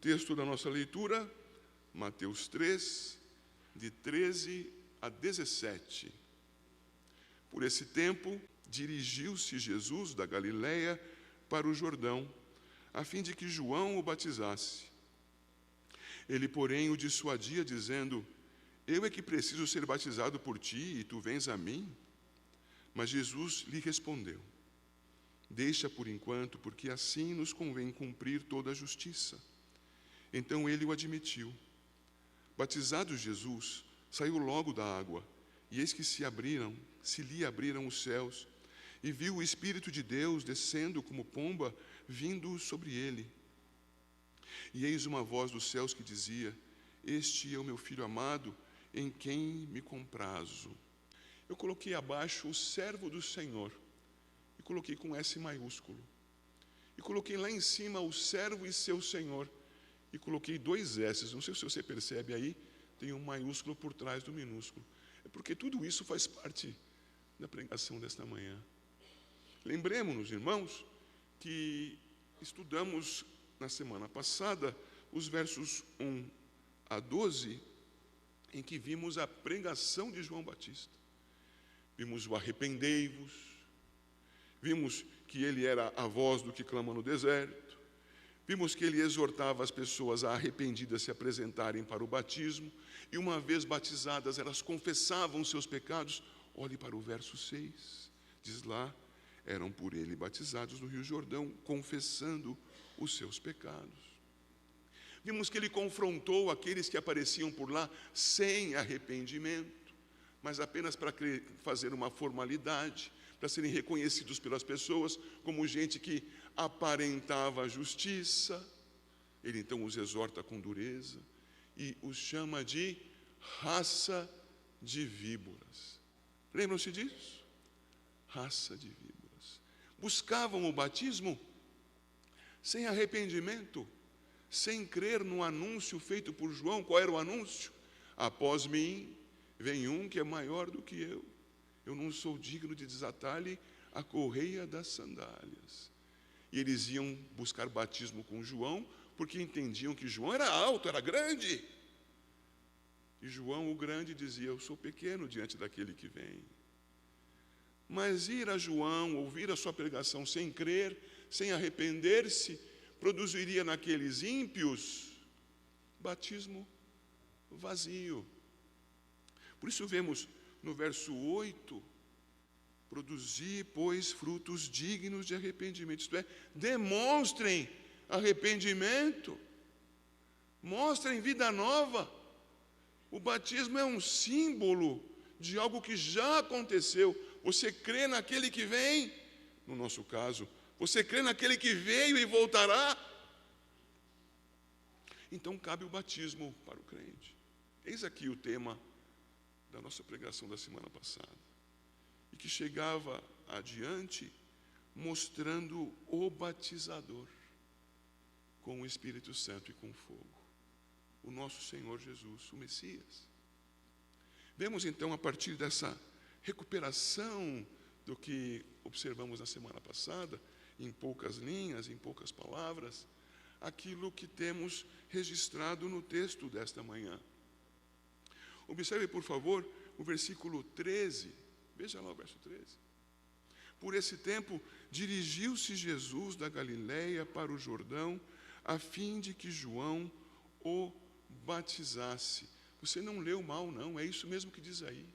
texto da nossa leitura, Mateus 3, de 13 a 17. Por esse tempo, dirigiu-se Jesus da Galiléia para o Jordão, a fim de que João o batizasse. Ele, porém, o dissuadia, dizendo: eu é que preciso ser batizado por ti, e tu vens a mim? Mas Jesus lhe respondeu: deixa por enquanto, porque assim nos convém cumprir toda a justiça. Então ele o admitiu. Batizado Jesus, saiu logo da água, e eis que se lhe abriram os céus, e viu o Espírito de Deus descendo como pomba, vindo sobre ele. E eis uma voz dos céus que dizia: este é o meu Filho amado, em quem me comprazo. Eu coloquei abaixo o servo do Senhor, e coloquei com S maiúsculo. E coloquei lá em cima o servo e seu Senhor, e coloquei 2 S. Não sei se você percebe aí, tem um maiúsculo por trás do minúsculo. É porque tudo isso faz parte da pregação desta manhã. Lembremos-nos, irmãos, que estudamos na semana passada os versos 1 a 12, em que vimos a pregação de João Batista. Vimos o arrependei-vos, vimos que ele era a voz do que clama no deserto, vimos que ele exortava as pessoas arrependidas se apresentarem para o batismo, e uma vez batizadas elas confessavam seus pecados. Olhe para o verso 6, diz lá: eram por ele batizados no Rio Jordão, confessando os seus pecados. Vimos que ele confrontou aqueles que apareciam por lá sem arrependimento, mas apenas para fazer uma formalidade, para serem reconhecidos pelas pessoas como gente que aparentava a justiça. Ele então os exorta com dureza e os chama de raça de víboras. Lembram-se disso? Raça de víboras. Buscavam o batismo sem arrependimento, sem crer no anúncio feito por João. Qual era o anúncio? Após mim vem um que é maior do que eu não sou digno de desatar-lhe a correia das sandálias. E eles iam buscar batismo com João, porque entendiam que João era alto, era grande. E João, o grande, dizia: eu sou pequeno diante daquele que vem. Mas ir a João, ouvir a sua pregação sem crer, sem arrepender-se, produziria naqueles ímpios batismo vazio. Por isso vemos no verso 8: produzir, pois, frutos dignos de arrependimento. Isto é, demonstrem arrependimento, mostrem vida nova. O batismo é um símbolo de algo que já aconteceu. Você crê naquele que vem? No nosso caso, você crê naquele que veio e voltará? Então cabe o batismo para o crente. Eis aqui o tema da nossa pregação da semana passada, e que chegava adiante mostrando o batizador com o Espírito Santo e com fogo, o nosso Senhor Jesus, o Messias. Vemos então, a partir dessa recuperação do que observamos na semana passada, em poucas linhas, em poucas palavras, aquilo que temos registrado no texto desta manhã. Observe, por favor, o versículo 13. Veja lá o verso 13. Por esse tempo, dirigiu-se Jesus da Galiléia para o Jordão, a fim de que João o batizasse. Você não leu mal, não, é isso mesmo que diz aí.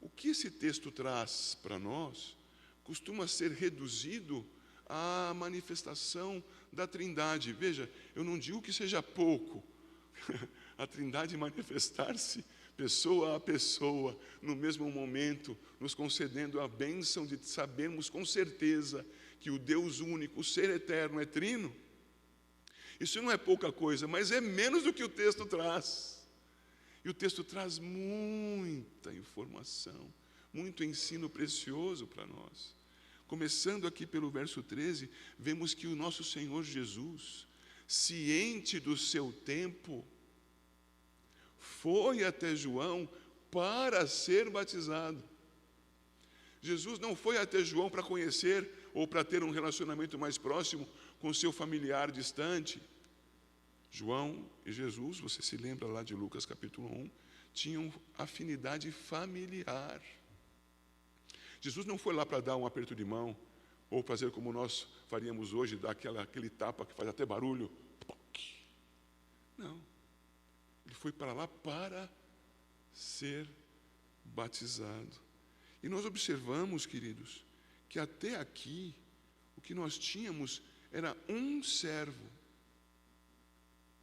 O que esse texto traz para nós costuma ser reduzido à manifestação da Trindade. Veja, eu não digo que seja pouco a Trindade manifestar-se pessoa a pessoa, no mesmo momento, nos concedendo a bênção de sabermos com certeza que o Deus único, o Ser eterno, é trino. Isso não é pouca coisa, mas é menos do que o texto traz. E o texto traz muita informação, muito ensino precioso para nós. Começando aqui pelo verso 13, vemos que o nosso Senhor Jesus, ciente do seu tempo, foi até João para ser batizado. Jesus não foi até João para conhecer ou para ter um relacionamento mais próximo com seu familiar distante. João e Jesus, você se lembra lá de Lucas capítulo 1, tinham afinidade familiar. Jesus não foi lá para dar um aperto de mão, ou fazer como nós faríamos hoje, dar aquele tapa que faz até barulho. Não. Ele foi para lá para ser batizado. E nós observamos, queridos, que até aqui, o que nós tínhamos era um servo.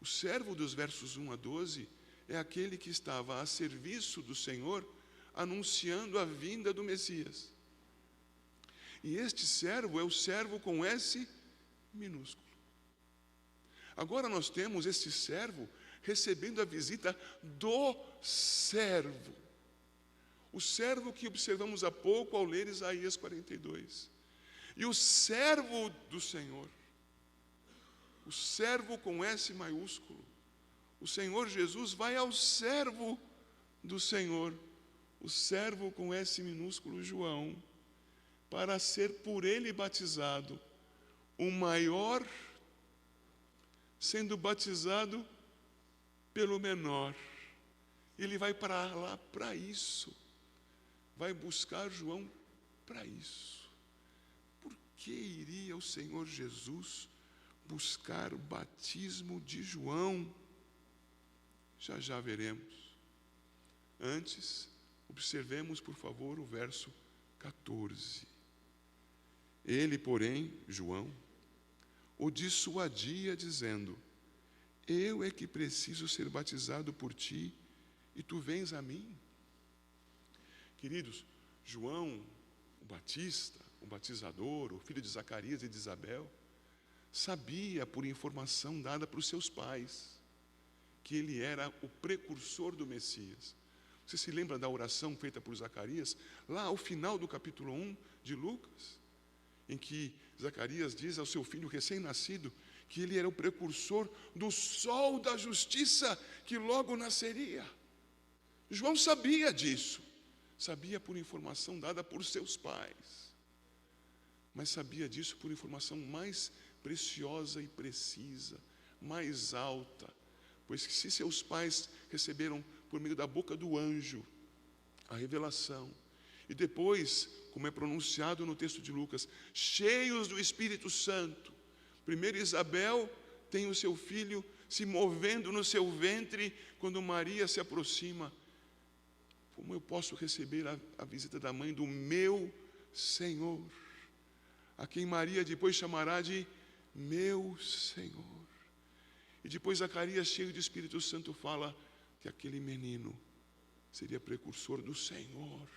O servo dos versos 1 a 12 é aquele que estava a serviço do Senhor, anunciando a vinda do Messias. E este servo é o servo com S minúsculo. Agora nós temos este servo recebendo a visita do servo. O servo que observamos há pouco ao ler Isaías 42. E o servo do Senhor. O servo com S maiúsculo. O Senhor Jesus vai ao servo do Senhor. O servo com S minúsculo, João, para ser por ele batizado, o maior sendo batizado pelo menor. Ele vai para lá para isso. Vai buscar João para isso. Por que iria o Senhor Jesus buscar o batismo de João? Já já veremos. Antes, observemos, por favor, o verso 14. Ele, porém, João, o dissuadia, dizendo: eu é que preciso ser batizado por ti, e tu vens a mim? Queridos, João, o Batista, o batizador, o filho de Zacarias e de Isabel, sabia, por informação dada para os seus pais, que ele era o precursor do Messias. Você se lembra da oração feita por Zacarias, lá ao final do capítulo 1 de Lucas, em que Zacarias diz ao seu filho recém-nascido que ele era o precursor do sol da justiça que logo nasceria. João sabia disso, sabia por informação dada por seus pais, mas sabia disso por informação mais preciosa e precisa, mais alta, pois que se seus pais receberam por meio da boca do anjo a revelação, e depois, como é pronunciado no texto de Lucas, cheios do Espírito Santo, primeiro Isabel tem o seu filho se movendo no seu ventre, quando Maria se aproxima. Como eu posso receber a visita da mãe do meu Senhor, a quem Maria depois chamará de meu Senhor? E depois Zacarias, cheio de Espírito Santo, fala que aquele menino seria precursor do Senhor.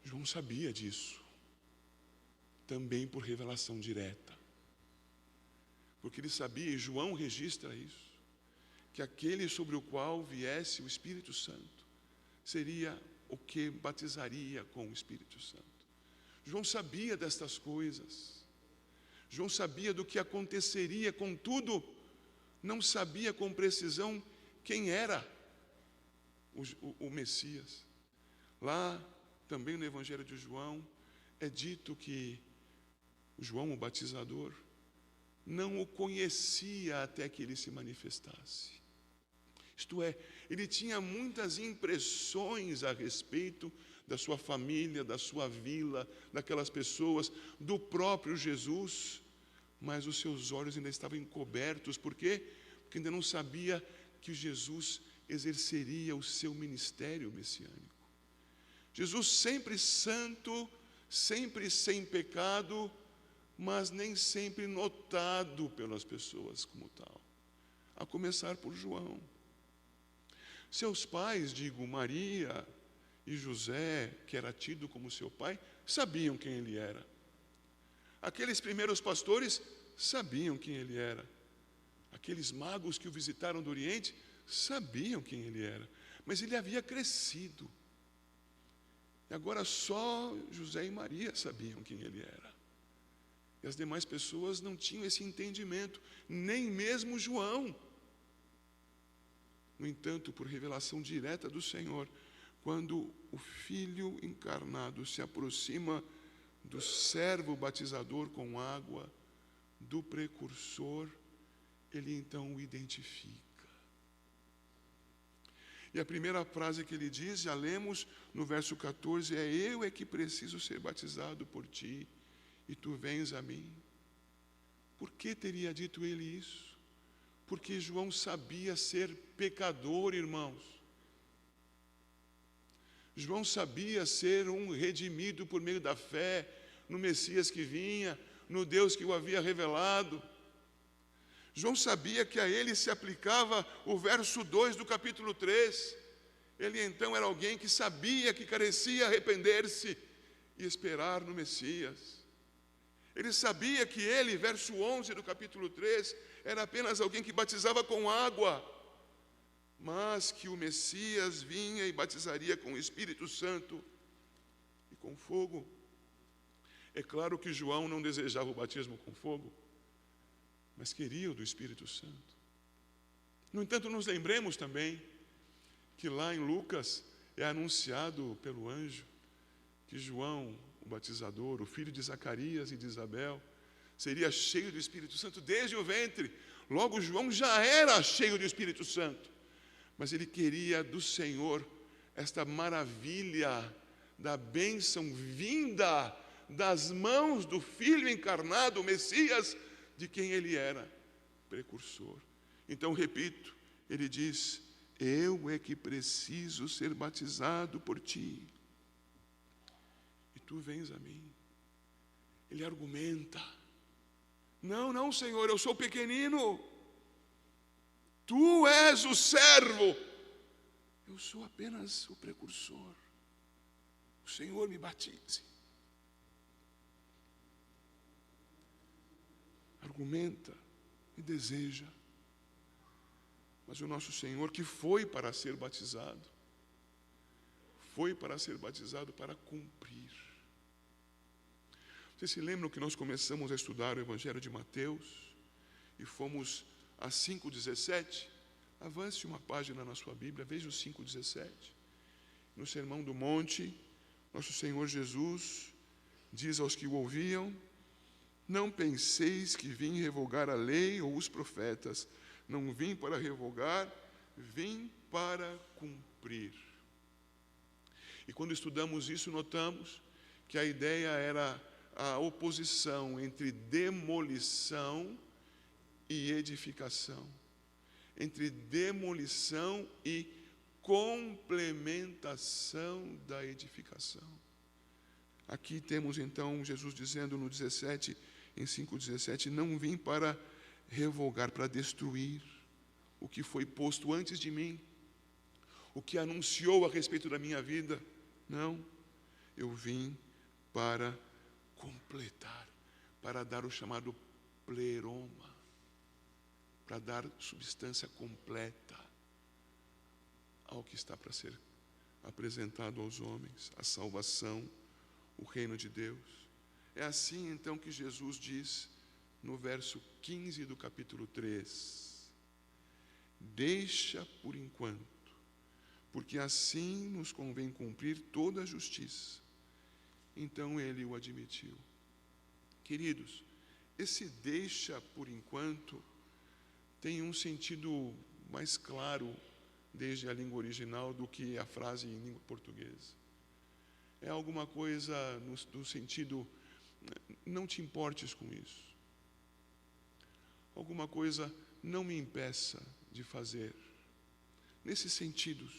João sabia disso, também por revelação direta, porque ele sabia, e João registra isso, que aquele sobre o qual viesse o Espírito Santo seria o que batizaria com o Espírito Santo. João sabia destas coisas, João sabia do que aconteceria, contudo, não sabia com precisão quem era o Messias. Lá, também no Evangelho de João, é dito que João, o batizador, não o conhecia até que ele se manifestasse. Isto é, ele tinha muitas impressões a respeito da sua família, da sua vila, daquelas pessoas, do próprio Jesus, mas os seus olhos ainda estavam encobertos. Por quê? Porque ainda não sabia que Jesus exerceria o seu ministério messiânico. Jesus sempre santo, sempre sem pecado, mas nem sempre notado pelas pessoas como tal, a começar por João. Seus pais, Maria e José, que era tido como seu pai, sabiam quem ele era. Aqueles primeiros pastores sabiam quem ele era. Aqueles magos que o visitaram do Oriente sabiam quem ele era, mas ele havia crescido. E agora só José e Maria sabiam quem ele era. E as demais pessoas não tinham esse entendimento, nem mesmo João. No entanto, por revelação direta do Senhor, quando o Filho encarnado se aproxima do servo batizador com água, do precursor, ele então o identifica. E a primeira frase que ele diz, já lemos no verso 14, é: eu é que preciso ser batizado por ti, e tu vens a mim. Por que teria dito ele isso? Porque João sabia ser pecador, irmãos. João sabia ser um redimido por meio da fé no Messias que vinha, no Deus que o havia revelado. João sabia que a ele se aplicava o verso 2 do capítulo 3. Ele então era alguém que sabia que carecia arrepender-se e esperar no Messias. Ele sabia que ele, verso 11 do capítulo 3, era apenas alguém que batizava com água, mas que o Messias vinha e batizaria com o Espírito Santo e com fogo. É claro que João não desejava o batismo com fogo, mas queria o do Espírito Santo. No entanto, nos lembremos também que lá em Lucas é anunciado pelo anjo que João, o batizador, o filho de Zacarias e de Isabel, seria cheio do Espírito Santo desde o ventre. Logo, João já era cheio do Espírito Santo, mas ele queria do Senhor esta maravilha da bênção vinda das mãos do Filho encarnado, o Messias, de quem ele era precursor. Então, repito, ele diz: eu é que preciso ser batizado por ti, e tu vens a mim. Ele argumenta: não, Senhor, eu sou pequenino, tu és o servo, eu sou apenas o precursor, o Senhor me batize. Argumenta e deseja. Mas o nosso Senhor, que foi para ser batizado, foi para ser batizado para cumprir. Vocês se lembram que nós começamos a estudar o Evangelho de Mateus e fomos a 5,17? Avance uma página na sua Bíblia, veja o 5,17. No Sermão do Monte, nosso Senhor Jesus diz aos que o ouviam: não penseis que vim revogar a lei ou os profetas. Não vim para revogar, vim para cumprir. E quando estudamos isso, notamos que a ideia era a oposição entre demolição e edificação, entre demolição e complementação da edificação. Aqui temos então Jesus dizendo no 17, em 5,17, não vim para revogar, para destruir o que foi posto antes de mim, o que anunciou a respeito da minha vida. Não, eu vim para completar, para dar o chamado pleroma, para dar substância completa ao que está para ser apresentado aos homens, a salvação, o reino de Deus. É assim então que Jesus diz no verso 15 do capítulo 3: deixa por enquanto, porque assim nos convém cumprir toda a justiça. Então ele o admitiu. Queridos, esse deixa por enquanto tem um sentido mais claro desde a língua original do que a frase em língua portuguesa. É alguma coisa no sentido, não te importes com isso. Alguma coisa, não me impeça de fazer. Nesses sentidos.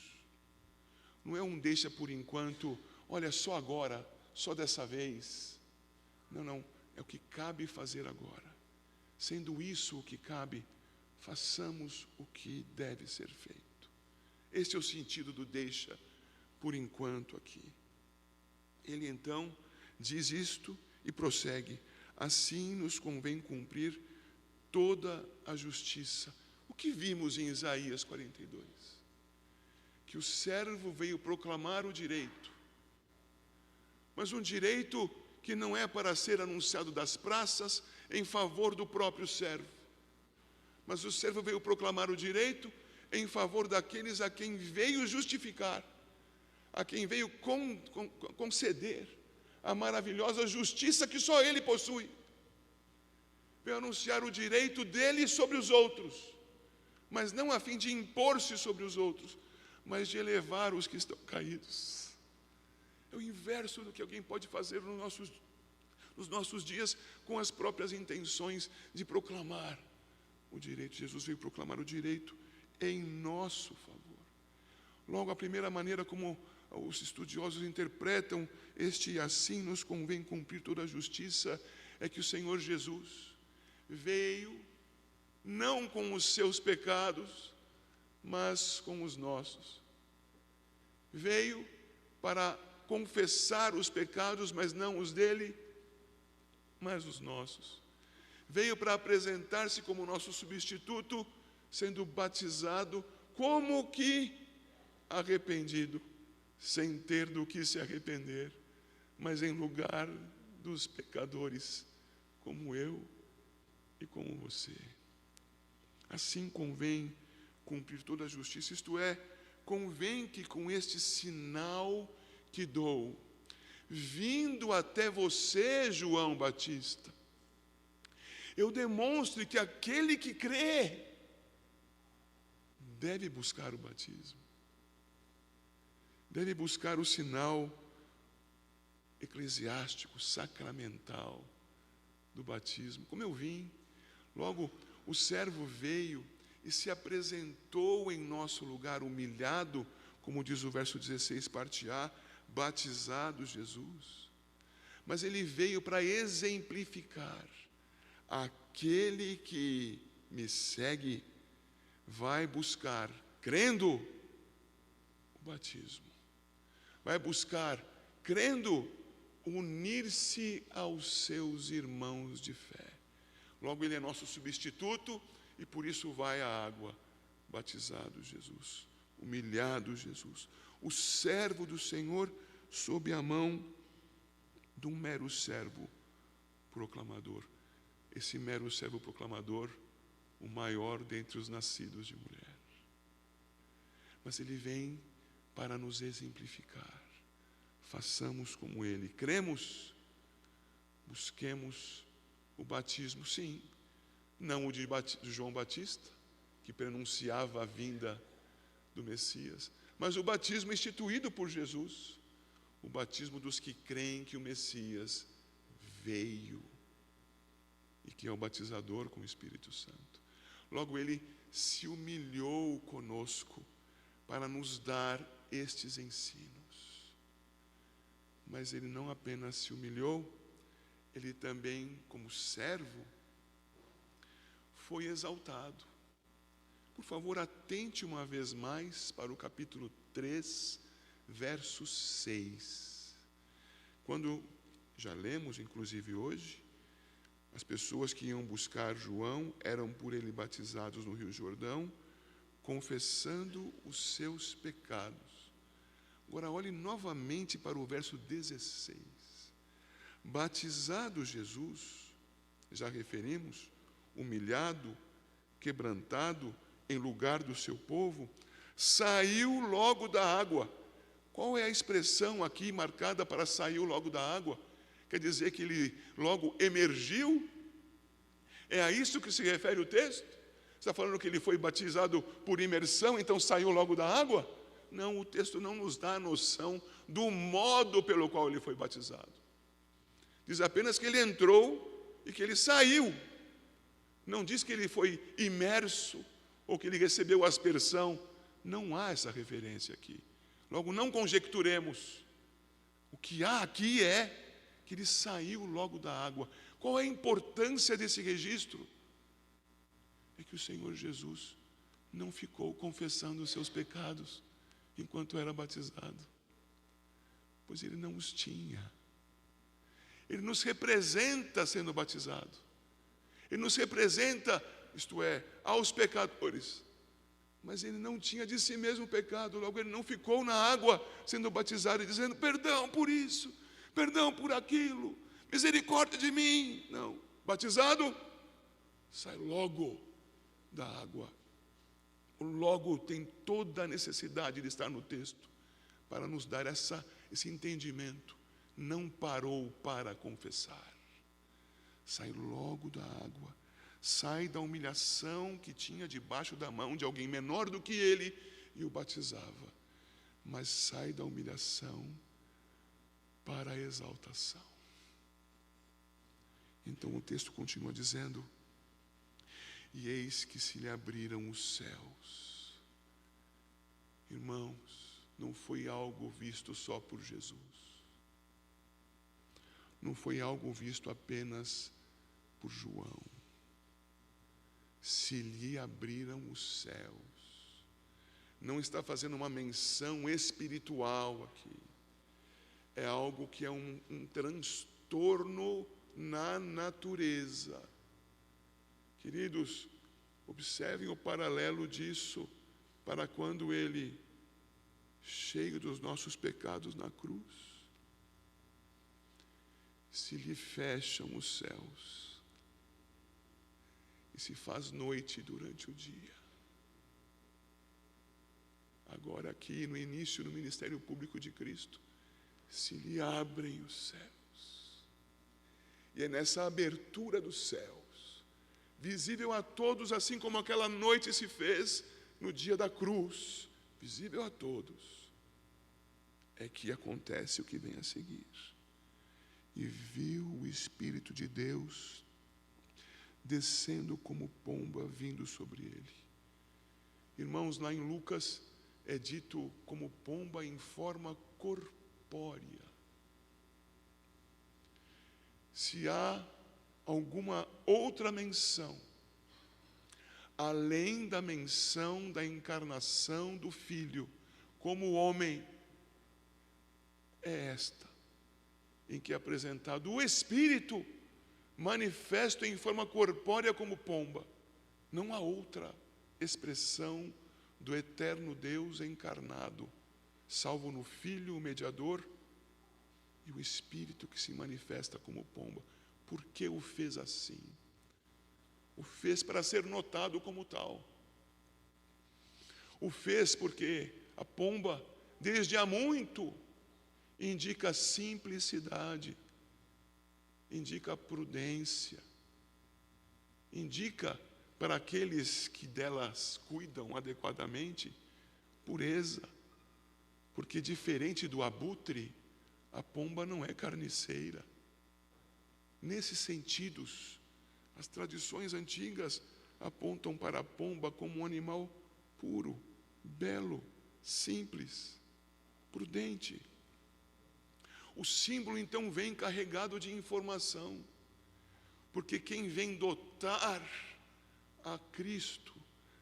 Não é um deixa por enquanto, olha, só agora, só dessa vez. Não, é o que cabe fazer agora. Sendo isso o que cabe, façamos o que deve ser feito. Este é o sentido do deixa por enquanto aqui. Ele então diz isto e prossegue: assim nos convém cumprir toda a justiça. O que vimos em Isaías 42? Que o servo veio proclamar o direito, mas um direito que não é para ser anunciado das praças em favor do próprio servo, mas o servo veio proclamar o direito em favor daqueles a quem veio justificar, a quem veio conceder a maravilhosa justiça que só ele possui. veio anunciar o direito dele sobre os outros, mas não a fim de impor-se sobre os outros, mas de elevar os que estão caídos. É o inverso do que alguém pode fazer nos nossos dias, com as próprias intenções de proclamar o direito. Jesus veio proclamar o direito em nosso favor. Logo, a primeira maneira como os estudiosos interpretam este "assim nos convém cumprir toda a justiça" é que o Senhor Jesus veio não com os seus pecados, mas com os nossos. Veio para confessar os pecados, mas não os dele, mas os nossos. Veio para apresentar-se como nosso substituto, sendo batizado como que arrependido, sem ter do que se arrepender, mas em lugar dos pecadores, como eu e como você. Assim convém cumprir toda a justiça, isto é, convém que com este sinal que dou, vindo até você, João Batista, eu demonstre que aquele que crê deve buscar o batismo, deve buscar o sinal eclesiástico, sacramental do batismo. Como eu vim, logo o servo veio e se apresentou em nosso lugar humilhado, como diz o verso 16, parte A, batizado Jesus. Mas ele veio para exemplificar: aquele que me segue vai buscar, crendo, o batismo. Vai buscar, crendo, unir-se aos seus irmãos de fé. Logo, ele é nosso substituto e por isso vai à água. Batizado Jesus, humilhado Jesus, o servo do Senhor sob a mão de um mero servo proclamador. Esse mero servo proclamador, o maior dentre os nascidos de mulher. Mas ele vem para nos exemplificar. Façamos como ele. Cremos, busquemos o batismo, sim, não o de João Batista, que prenunciava a vinda do Messias, mas o batismo instituído por Jesus, o batismo dos que creem que o Messias veio e que é o batizador com o Espírito Santo. Logo, ele se humilhou conosco para nos dar estes ensinos. Mas ele não apenas se humilhou, ele também, como servo, foi exaltado. Por favor, atente uma vez mais para o capítulo 3, verso 6. Quando já lemos, inclusive hoje, as pessoas que iam buscar João eram por ele batizados no Rio Jordão, confessando os seus pecados. Agora olhe novamente para o verso 16. Batizado Jesus, já referimos, humilhado, quebrantado em lugar do seu povo, saiu logo da água. Qual é a expressão aqui marcada para saiu logo da água? Quer dizer que ele logo emergiu? É a isso que se refere o texto? Está falando que ele foi batizado por imersão, então saiu logo da água? Não, o texto não nos dá a noção do modo pelo qual ele foi batizado. Diz apenas que ele entrou e que ele saiu. Não diz que ele foi imerso ou que ele recebeu aspersão. Não há essa referência aqui. Logo, não conjecturemos. O que há aqui é que ele saiu logo da água. Qual é a importância desse registro? É que o Senhor Jesus não ficou confessando os seus pecados enquanto era batizado, pois ele não os tinha. Ele nos representa sendo batizado. Ele nos representa, isto é, aos pecadores. Mas ele não tinha de si mesmo pecado, logo ele não ficou na água sendo batizado e dizendo: perdão por isso, perdão por aquilo, misericórdia de mim. Não, batizado, sai logo da água. O logo tem toda a necessidade de estar no texto para nos dar esse entendimento. Não parou para confessar, sai logo da água, sai da humilhação que tinha debaixo da mão de alguém menor do que ele e o batizava, mas sai da humilhação para a exaltação. Então o texto continua dizendo: e eis que se lhe abriram os céus. Irmãos, não foi algo visto só por Jesus, não foi algo visto apenas por João. Se lhe abriram os céus. Não está fazendo uma menção espiritual aqui. É algo que é um transtorno na natureza. Queridos, observem o paralelo disso para quando ele, cheio dos nossos pecados na cruz, se lhe fecham os céus e se faz noite durante o dia. Agora aqui no início do ministério público de Cristo, se lhe abrem os céus. E é nessa abertura dos céus, visível a todos, assim como aquela noite se fez no dia da cruz, visível a todos, é que acontece o que vem a seguir. E viu o Espírito de Deus descendo como pomba vindo sobre ele. Irmãos, lá em Lucas é dito como pomba em forma corpórea. Se há alguma outra menção, além da menção da encarnação do Filho como homem, é esta, em que é apresentado o Espírito manifesto em forma corpórea como pomba. Não há outra expressão do eterno Deus encarnado, salvo no Filho, o mediador, e o Espírito que se manifesta como pomba. Por que o fez assim? O fez para ser notado como tal. O fez porque a pomba, desde há muito, indica simplicidade, indica prudência, indica para aqueles que delas cuidam adequadamente, pureza, porque diferente do abutre, a pomba não é carniceira. Nesses sentidos, as tradições antigas apontam para a pomba como um animal puro, belo, simples, prudente. O símbolo então vem carregado de informação, porque quem vem dotar a Cristo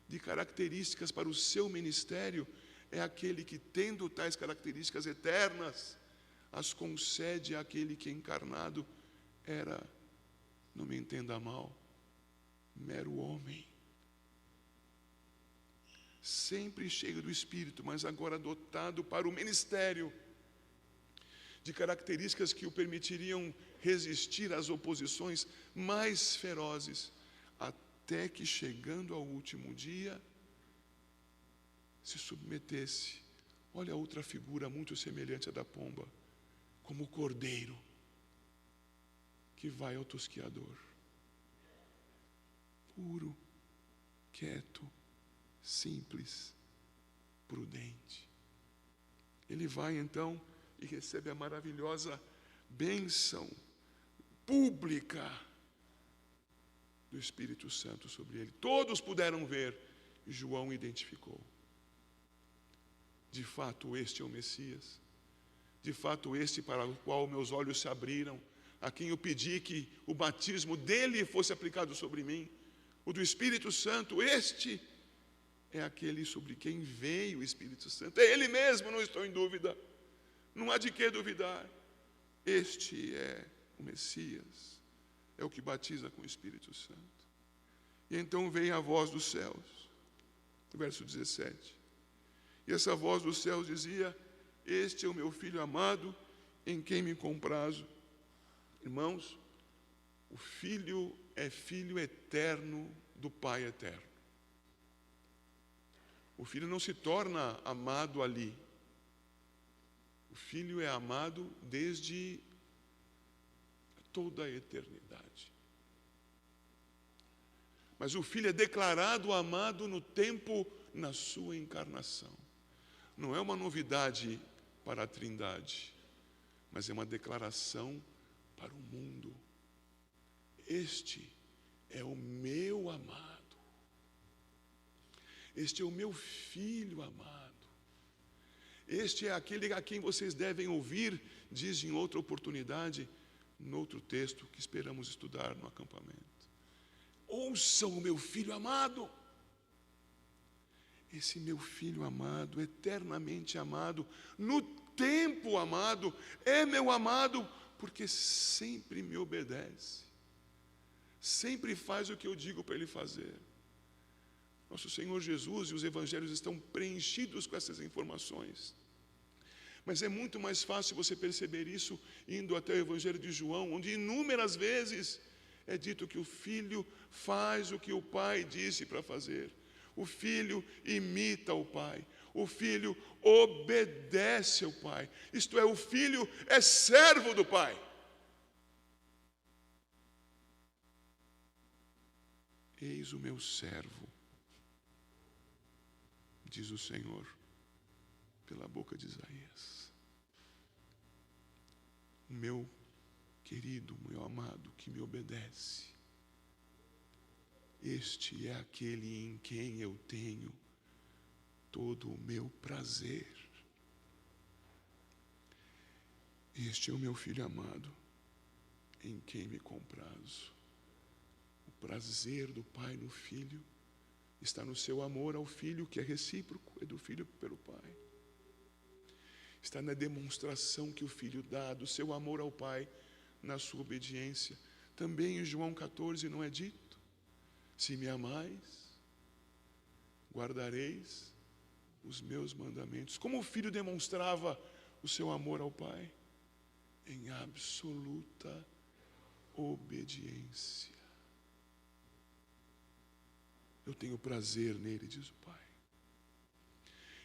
de características para o seu ministério é aquele que, tendo tais características eternas, as concede àquele que encarnado era, não me entenda mal, mero homem. Sempre cheio do Espírito, mas agora dotado para o ministério de características que o permitiriam resistir às oposições mais ferozes, até que, chegando ao último dia, se submetesse. Olha outra figura muito semelhante à da pomba, como o cordeiro que vai ao tosquiador, puro, quieto, simples, prudente. Ele vai então e recebe a maravilhosa bênção pública do Espírito Santo sobre ele. Todos puderam ver, e João identificou. De fato, este é o Messias. De fato, este para o qual meus olhos se abriram, a quem eu pedi que o batismo dele fosse aplicado sobre mim, o do Espírito Santo. Este é aquele sobre quem veio o Espírito Santo. É ele mesmo, não estou em dúvida. Não há de que duvidar. Este é o Messias, é o que batiza com o Espírito Santo. E então vem a voz dos céus, verso 17. E essa voz dos céus dizia: este é o meu Filho amado, em quem me comprazo. Irmãos, o Filho é Filho eterno do Pai eterno. O Filho não se torna amado ali. O Filho é amado desde toda a eternidade. Mas o Filho é declarado amado no tempo, na sua encarnação. Não é uma novidade para a Trindade, mas é uma declaração para o mundo. Este é o meu amado. Este é o meu Filho amado. Este é aquele a quem vocês devem ouvir, diz em outra oportunidade, no outro texto que esperamos estudar no acampamento. Ouçam o meu Filho amado. Esse meu Filho amado, eternamente amado, no tempo amado, é meu amado, porque sempre me obedece. Sempre faz o que eu digo para ele fazer. Nosso Senhor Jesus e os evangelhos estão preenchidos com essas informações. Mas é muito mais fácil você perceber isso indo até o Evangelho de João, onde inúmeras vezes é dito que o Filho faz o que o Pai disse para fazer. O Filho imita o Pai. O Filho obedece ao Pai. Isto é, o Filho é servo do Pai. Eis o meu servo, diz o Senhor, pela boca de Isaías. O meu querido, meu amado, que me obedece. Este é aquele em quem eu tenho todo o meu prazer. Este é o meu Filho amado, em quem me comprazo. O prazer do Pai no Filho está no seu amor ao Filho, que é recíproco, é do Filho pelo Pai. Está na demonstração que o Filho dá do seu amor ao Pai, na sua obediência. Também em João 14 não é dito: se me amais, guardareis os meus mandamentos. Como o Filho demonstrava o seu amor ao Pai? Em absoluta obediência. Eu tenho prazer nele, diz o Pai.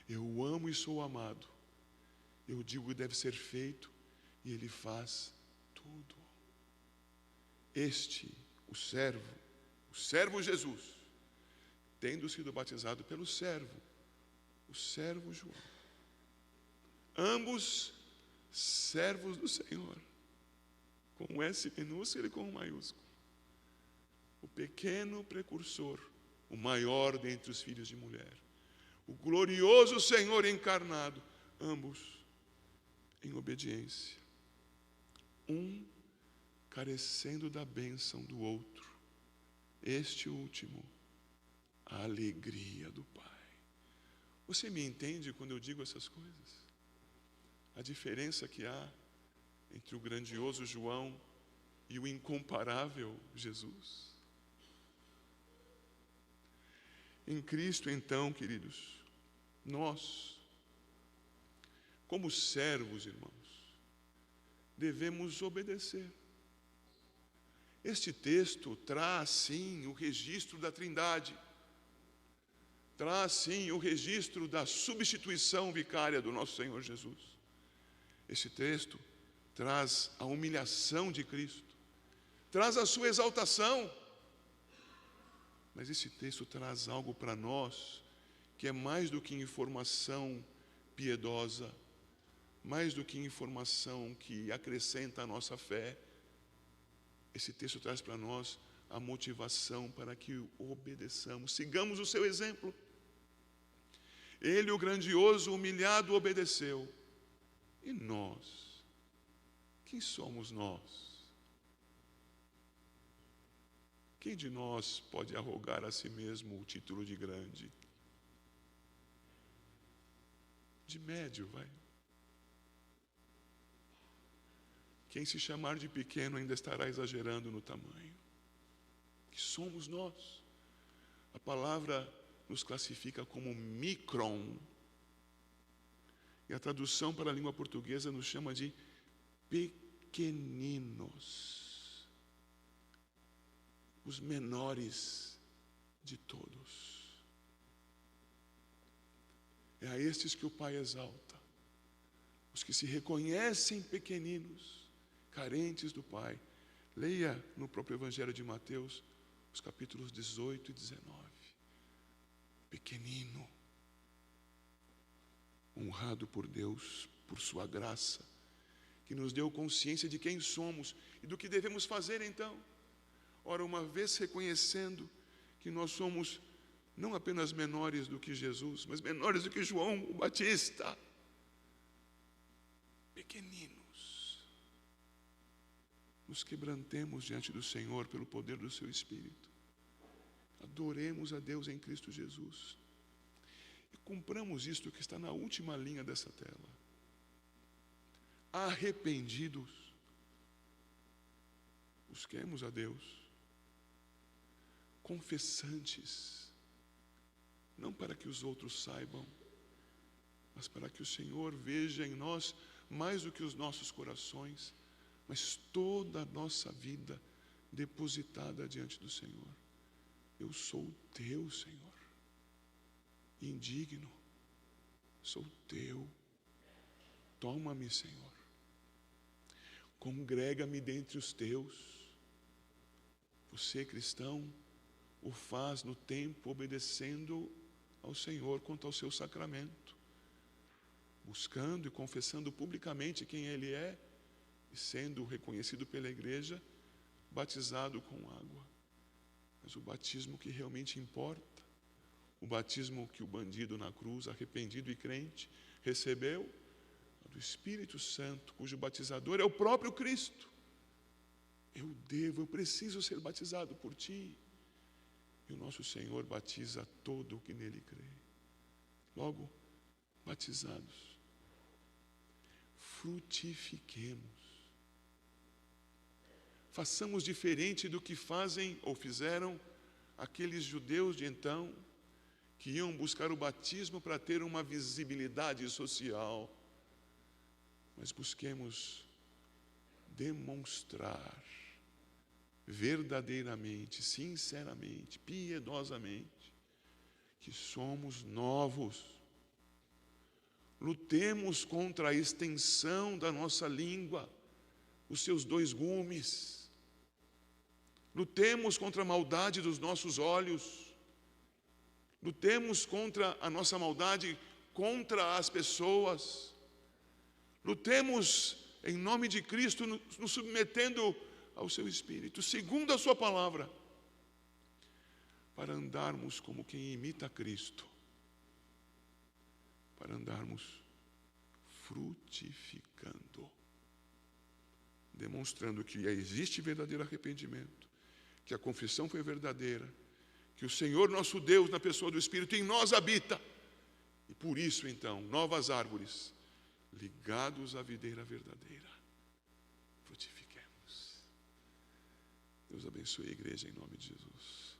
Eu amo e sou amado. Eu digo que deve ser feito e ele faz tudo. Este, o servo Jesus, tendo sido batizado pelo servo, o servo João, ambos servos do Senhor, com um S minúsculo e com um maiúsculo. O pequeno precursor, o maior dentre os filhos de mulher, o glorioso Senhor encarnado, ambos em obediência, um carecendo da bênção do outro, este último, a alegria do Pai. Você me entende quando eu digo essas coisas? A diferença que há entre o grandioso João e o incomparável Jesus. Em Cristo, então, queridos, nós, como servos, irmãos, devemos obedecer. Este texto traz, sim, o registro da Trindade. Traz, sim, o registro da substituição vicária do nosso Senhor Jesus. Este texto traz a humilhação de Cristo. Traz a sua exaltação. Mas esse texto traz algo para nós que é mais do que informação piedosa, mais do que informação que acrescenta a nossa fé. Esse texto traz para nós a motivação para que o obedeçamos. Sigamos o seu exemplo. Ele, o grandioso, humilhado, obedeceu. E nós? Quem somos nós? Quem de nós pode arrogar a si mesmo o título de grande? De médio, vai. Quem se chamar de pequeno ainda estará exagerando no tamanho. Que somos nós? A palavra nos classifica como micron. E a tradução para a língua portuguesa nos chama de pequeninos. Os menores de todos. É a estes que o Pai exalta. Os que se reconhecem pequeninos, carentes do Pai. Leia no próprio Evangelho de Mateus os capítulos 18 e 19. Pequenino, honrado por Deus, por sua graça, que nos deu consciência de quem somos e do que devemos fazer então. Ora, uma vez reconhecendo que nós somos não apenas menores do que Jesus, mas menores do que João o Batista, pequeninos, nos quebrantemos diante do Senhor pelo poder do seu Espírito. Adoremos a Deus em Cristo Jesus. E cumpramos isto que está na última linha dessa tela. Arrependidos, busquemos a Deus. Confessantes, não para que os outros saibam, mas para que o Senhor veja em nós mais do que os nossos corações, mas toda a nossa vida depositada diante do Senhor. Eu sou teu, Senhor, indigno, sou teu, toma-me, Senhor, congrega-me dentre os teus. Você, cristão, o faz no tempo obedecendo ao Senhor quanto ao seu sacramento, buscando e confessando publicamente quem Ele é e sendo reconhecido pela igreja, batizado com água. Mas o batismo que realmente importa, o batismo que o bandido na cruz, arrependido e crente, recebeu, é do Espírito Santo, cujo batizador é o próprio Cristo. Eu preciso ser batizado por ti. E o nosso Senhor batiza todo o que nele crê. Logo, batizados, frutifiquemos. Façamos diferente do que fazem ou fizeram aqueles judeus de então, que iam buscar o batismo para ter uma visibilidade social. Mas busquemos demonstrar verdadeiramente, sinceramente, piedosamente, que somos novos. Lutemos contra a extensão da nossa língua, os seus dois gumes. Lutemos contra a maldade dos nossos olhos. Lutemos contra a nossa maldade contra as pessoas. Lutemos em nome de Cristo, nos submetendo ao seu Espírito, segundo a sua palavra, para andarmos como quem imita Cristo, para andarmos frutificando, demonstrando que existe verdadeiro arrependimento, que a confissão foi verdadeira, que o Senhor nosso Deus, na pessoa do Espírito, em nós habita, e por isso então, novas árvores, ligados à videira verdadeira, frutifiquemos. Deus abençoe a igreja em nome de Jesus.